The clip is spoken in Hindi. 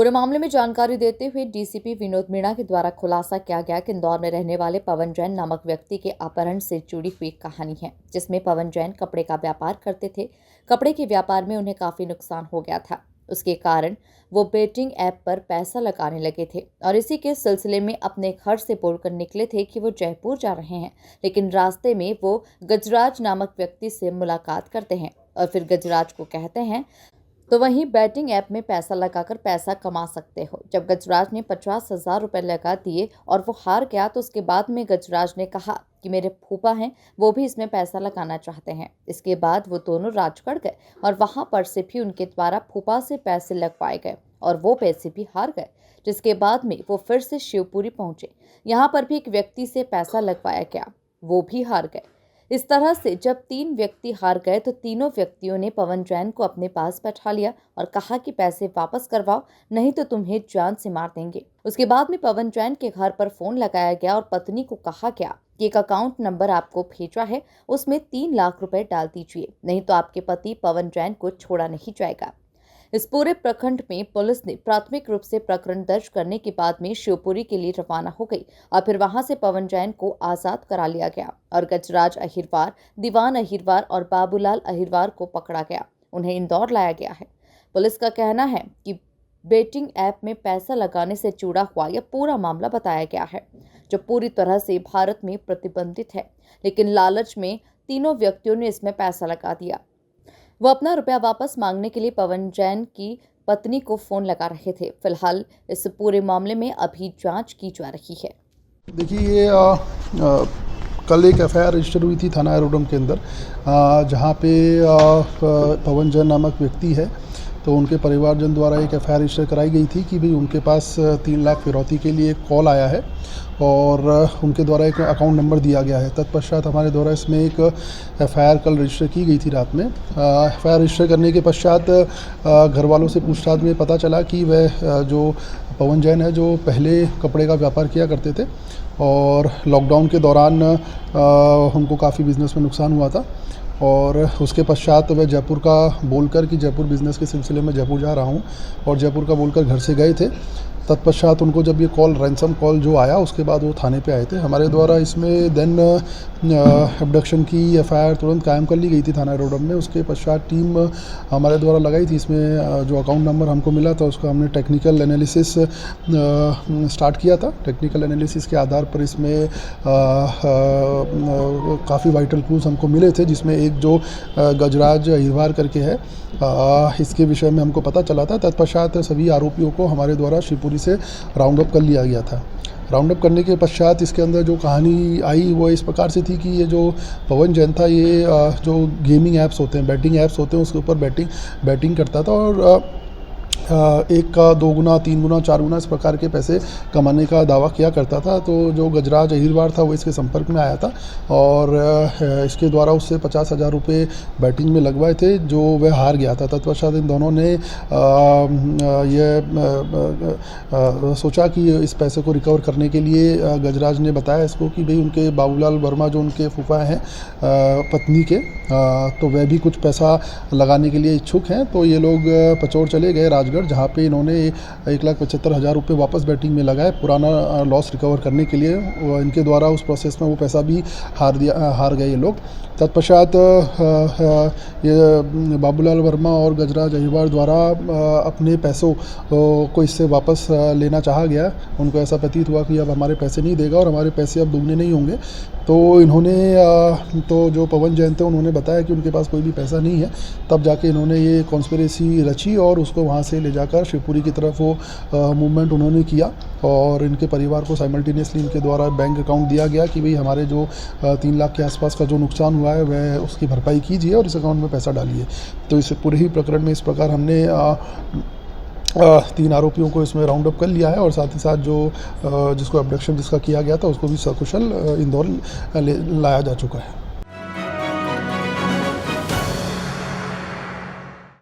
पूरे मामले में जानकारी देते हुए डीसीपी विनोद मीणा के द्वारा खुलासा किया गया कि इंदौर में रहने वाले पवन जैन नामक व्यक्ति के अपहरण से जुड़ी हुई कहानी है, जिसमें पवन जैन कपड़े का व्यापार करते थे। कपड़े के व्यापार में उन्हें काफी नुकसान हो गया था। उसके कारण वो बेटिंग ऐप पर पैसा लगाने लगे थे और इसी के सिलसिले में अपने घर से बोलकर निकले थे कि वो जयपुर जा रहे हैं, लेकिन रास्ते में वो गजराज नामक व्यक्ति से मुलाकात करते हैं और फिर गजराज को कहते हैं तो वहीं बैटिंग ऐप में पैसा लगाकर पैसा कमा सकते हो। जब गजराज ने 50,000 रुपए लगा दिए और वो हार गया तो उसके बाद में गजराज ने कहा कि मेरे फूफा हैं, वो भी इसमें पैसा लगाना चाहते हैं। इसके बाद वो दोनों राजगढ़ गए और वहां पर से भी उनके द्वारा फूफा से पैसे लगवाए गए और वो पैसे भी हार गए, जिसके बाद में वो फिर से शिवपुरी पहुंचे। यहाँ पर भी एक व्यक्ति से पैसा लगवाया गया, वो भी हार गए। इस तरह से जब 3 व्यक्ति हार गए तो तीनों व्यक्तियों ने पवन जैन को अपने पास बैठा लिया और कहा कि पैसे वापस करवाओ, नहीं तो तुम्हें जान से मार देंगे। उसके बाद में पवन जैन के घर पर फोन लगाया गया और पत्नी को कहा गया कि एक अकाउंट नंबर आपको भेजा है, उसमें 3 लाख रुपए डाल दीजिए, नहीं तो आपके पति पवन जैन को छोड़ा नहीं जाएगा। इस पूरे प्रखंड में पुलिस ने प्राथमिक रूप से प्रकरण दर्ज करने के बाद में शिवपुरी के लिए रवाना हो गई और फिर वहां से पवन जैन को आजाद करा लिया गया और गजराज अहिरवार, दीवान अहिरवार और बाबूलाल अहिरवार को पकड़ा गया। उन्हें इंदौर लाया गया है। पुलिस का कहना है कि बेटिंग ऐप में पैसा लगाने से जुड़ा हुआ यह पूरा मामला बताया गया है, जो पूरी तरह से भारत में प्रतिबंधित है, लेकिन लालच में तीनों व्यक्तियों ने इसमें पैसा लगा दिया। वो अपना रुपया वापस मांगने के लिए पवन जैन की पत्नी को फोन लगा रहे थे। फिलहाल इस पूरे मामले में अभी जांच की जा रही है। देखिए, ये कल एक एफआईआर रजिस्टर हुई थी थाना एरोड्रम के अंदर, जहाँ पे पवन जैन नामक व्यक्ति है, तो उनके परिवारजन द्वारा एक एफआईआर रजिस्टर कराई गई थी कि भाई उनके पास 3 लाख फिरौती के लिए एक कॉल आया है और उनके द्वारा एक अकाउंट नंबर दिया गया है। तत्पश्चात हमारे द्वारा इसमें एक एफआईआर कल रजिस्टर की गई थी रात में। एफआईआर रजिस्टर करने के पश्चात घर वालों से पूछताछ में पता चला कि वह जो पवन जैन है, जो पहले कपड़े का व्यापार किया करते थे और लॉकडाउन के दौरान उनको काफ़ी बिजनेस में नुकसान हुआ था और उसके पश्चात वह जयपुर का बोलकर कि जयपुर बिज़नेस के सिलसिले में जयपुर जा रहा हूँ और जयपुर का बोलकर घर से गए थे। तत्पश्चात उनको जब ये कॉल, रैंसम कॉल जो आया, उसके बाद वो थाने पे आए थे। हमारे द्वारा इसमें देन एब्डक्शन की एफआईआर तुरंत कायम कर ली गई थी थाना एरोड्रम में। उसके पश्चात टीम हमारे द्वारा लगाई थी। इसमें जो अकाउंट नंबर हमको मिला था उसका हमने टेक्निकल एनालिसिस स्टार्ट किया था। टेक्निकल एनालिसिस के आधार पर इसमें काफ़ी वाइटल क्लूज हमको मिले थे, जिसमें एक जो गजराज अहिरवार करके है, इसके विषय में हमको पता चला था। तत्पश्चात सभी आरोपियों को हमारे द्वारा शिवपुरी से राउंड अप कर लिया गया था। राउंड अप करने के पश्चात इसके अंदर जो कहानी आई वो इस प्रकार से थी कि ये जो पवन जैन था, ये जो गेमिंग ऐप्स होते हैं, बैटिंग ऐप्स होते हैं, उसके ऊपर बैटिंग करता था और 1 का 2 गुना, 3 गुना, 4 गुना इस प्रकार के पैसे कमाने का दावा किया करता था। तो जो गजराज अहिरवार था वो इसके संपर्क में आया था और इसके द्वारा उससे 50,000 रुपये बैटिंग में लगवाए थे, जो वह हार गया था। तत्पश्चात इन दोनों ने सोचा कि इस पैसे को रिकवर करने के लिए गजराज ने बताया इसको कि भाई उनके बाबूलाल वर्मा, जो उनके फूफा हैं पत्नी के, तो वह भी कुछ पैसा लगाने के लिए इच्छुक हैं। तो ये लोग पचौड़ चले गए राजगढ़, जहाँ पे इन्होंने 1,75,000 रुपये वापस बैटिंग में लगाए पुराना लॉस रिकवर करने के लिए। इनके द्वारा उस प्रोसेस में वो पैसा भी हार गए ये लोग। तत्पश्चात ये बाबूलाल वर्मा और गजराज अहिरवार द्वारा अपने पैसों को इससे वापस लेना चाहा गया। उनको ऐसा प्रतीत हुआ कि अब हमारे पैसे नहीं देगा और हमारे पैसे अब दुगने नहीं होंगे। तो इन्होंने तो जो पवन जैन थे उन्होंने बताया कि उनके पास कोई भी पैसा नहीं है। तब जाके इन्होंने ये कॉन्स्पिरेसी रची और उसको वहाँ से ले जाकर शिवपुरी की तरफ वो मूवमेंट उन्होंने किया और इनके परिवार को साइमल्टेनियसली इनके द्वारा बैंक अकाउंट दिया गया कि भाई हमारे जो 3 लाख के आसपास का जो नुकसान हुआ है वह उसकी भरपाई कीजिए और इस अकाउंट में पैसा डालिए। तो इस पूरे ही प्रकरण में इस प्रकार हमने 3 आरोपियों को इसमें राउंड अप कर लिया है और साथ ही साथ जो जिसको अबडक्शन जिसका किया गया था उसको भी सकुशल इंदौर लाया जा चुका है।